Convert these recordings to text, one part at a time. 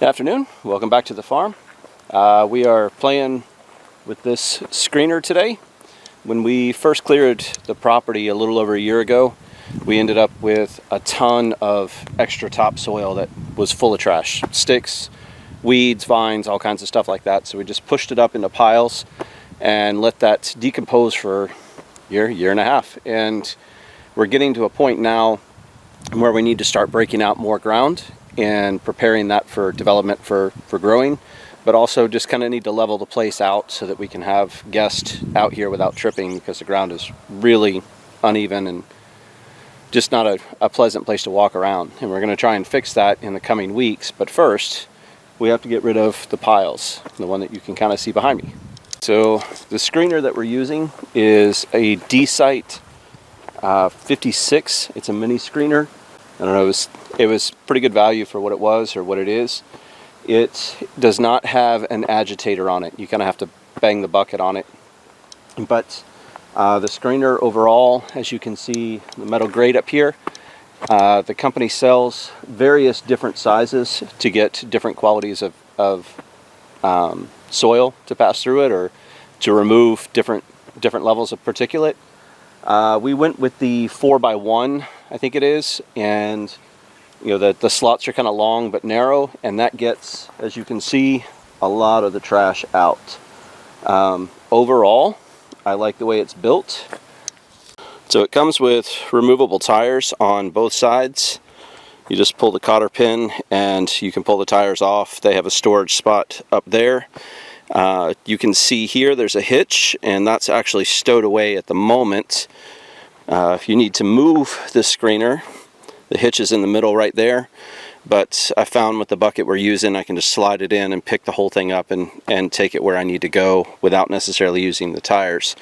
Afternoon, welcome back to the farm. We are playing with this screener today. When we first cleared the property a little over a year ago, we ended up with a ton of extra topsoil that was full of trash. Sticks, weeds, vines, all kinds of stuff like that. So we just pushed it up into piles and let that decompose for a year and a half. And we're getting to a point now where we need to start breaking out more ground and preparing that for development for growing, but also just kind of need to level the place out so that we can have guests out here without tripping, because the ground is really uneven and just not a pleasant place to walk around. And we're going to try and fix that in the coming weeks, but first we have to get rid of the piles, the one that you can kind of see behind me. So the screener that we're using is a Desite 56. It's a mini screener. I don't know, it was pretty good value for what it was or what it is. It does not have an agitator on it. You kind of have to bang the bucket on it. But the screener overall, as you can see, the metal grate up here, the company sells various different sizes to get different qualities of soil to pass through it, or to remove different levels of particulate. We went with the 4x1, I think it is, and you know the slots are kind of long but narrow, and that gets, as you can see, a lot of the trash out. Overall, I like the way it's built. So it comes with removable tires on both sides. You just pull the cotter pin and you can pull the tires off. They have a storage spot up there. You can see here there's a hitch, and that's actually stowed away at the moment. If you need to move the screener, the hitch is in the middle right there, but I found with the bucket we're using, I can just slide it in and pick the whole thing up and take it where I need to go without necessarily using the tires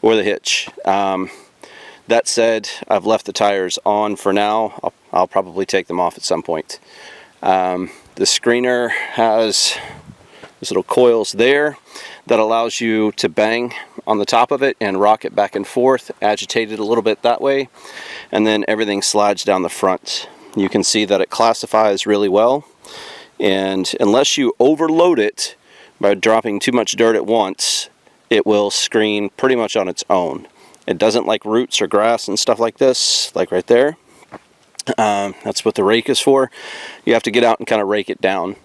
or the hitch. That said, I've left the tires on for now. I'll probably take them off at some point. The screener has these little coils there that allows you to bang on the top of it and rock it back and forth, agitate it a little bit that way, and then everything slides down the front. You can see that it classifies really well, and unless you overload it by dropping too much dirt at once, it will screen pretty much on its own. It doesn't like roots or grass and stuff like this, like right there. That's what the rake is for. You have to get out and kind of rake it down.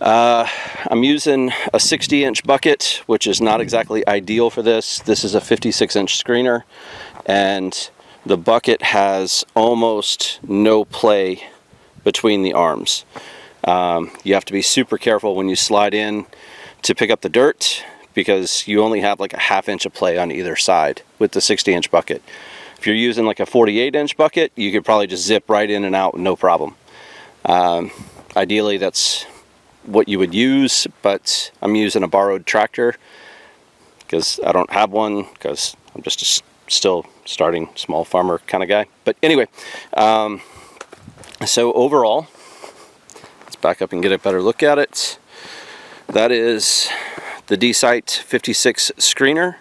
I'm using a 60-inch bucket, which is not exactly ideal for this. This is a 56-inch screener, and the bucket has almost no play between the arms. You have to be super careful when you slide in to pick up the dirt, because you only have like a ½ inch of play on either side with the 60-inch bucket. If you're using like a 48-inch bucket, you could probably just zip right in and out, no problem. Ideally, that's what you would use, but I'm using a borrowed tractor because I don't have one, because I'm just a still starting small farmer kind of guy. But anyway, so overall, let's back up and get a better look at it. That is the Desite 56 screener.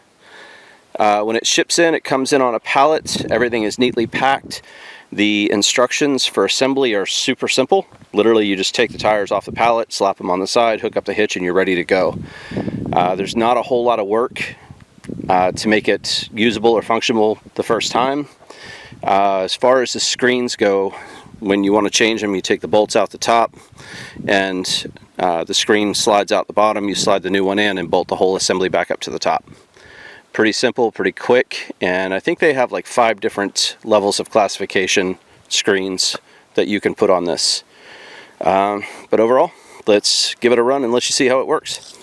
When it ships in, it comes in on a pallet. Everything is neatly packed. The instructions for assembly are super simple. Literally, you just take the tires off the pallet, slap them on the side, hook up the hitch, and you're ready to go. There's not a whole lot of work to make it usable or functional the first time. As far as the screens go, when you want to change them, you take the bolts out the top, and the screen slides out the bottom. You slide the new one in and bolt the whole assembly back up to the top. Pretty simple, pretty quick, and I think they have like 5 different levels of classification screens that you can put on this. But overall, let's give it a run and let you see how it works.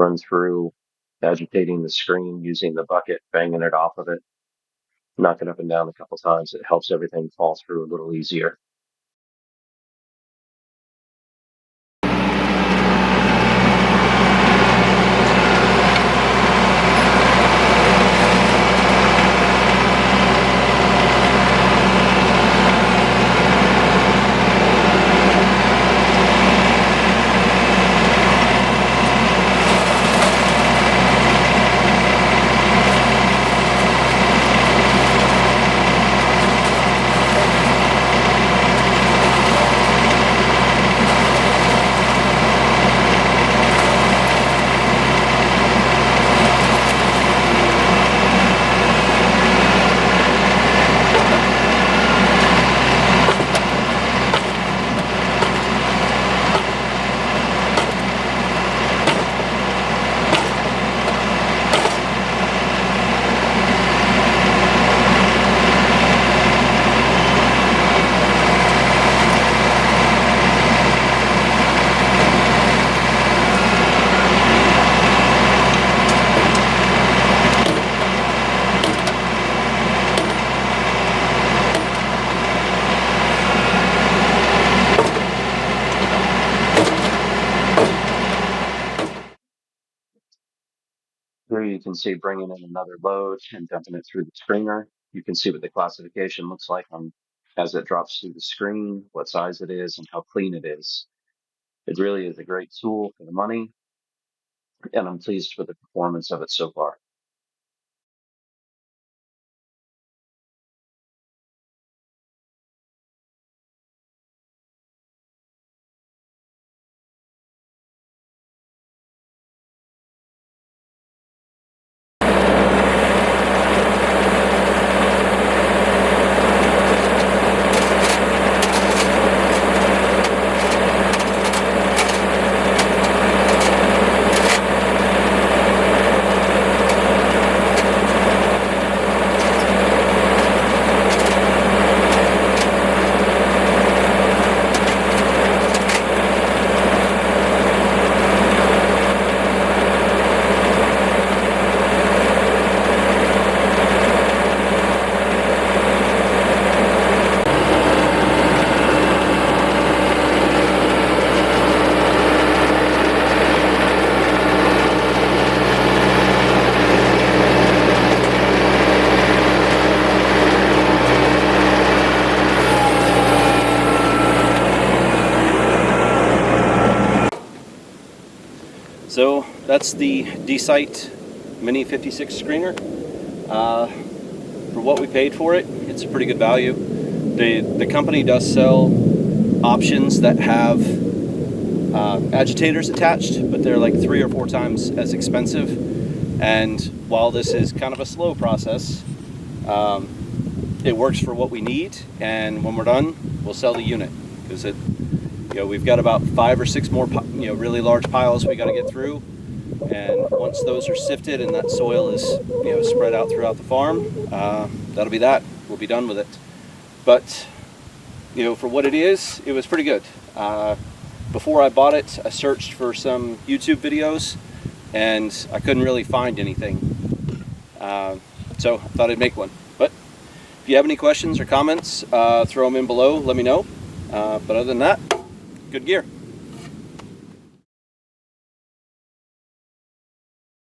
run through, agitating the screen, using the bucket, banging it off of it, knock it up and down a couple times. It helps everything fall through a little easier. Here you can see bringing in another load and dumping it through the screener. You can see what the classification looks like as it drops through the screen, what size it is, and how clean it is. It really is a great tool for the money, and I'm pleased with the performance of it so far. So that's the Desite Mini 56 screener. For what we paid for it, it's a pretty good value. The company does sell options that have agitators attached, but they're like 3 or 4 times as expensive. And while this is kind of a slow process, it works for what we need. And when we're done, we'll sell the unit because we've got about 5 or 6 more really large piles we got to get through, and once those are sifted and that soil is spread out throughout the farm, that'll be that. We'll be done with it. But for what it is, it was pretty good. Before I bought it, I searched for some YouTube videos and I couldn't really find anything, so I thought I'd make one. But if you have any questions or comments, throw them in below, let me know. But other than that, good gear.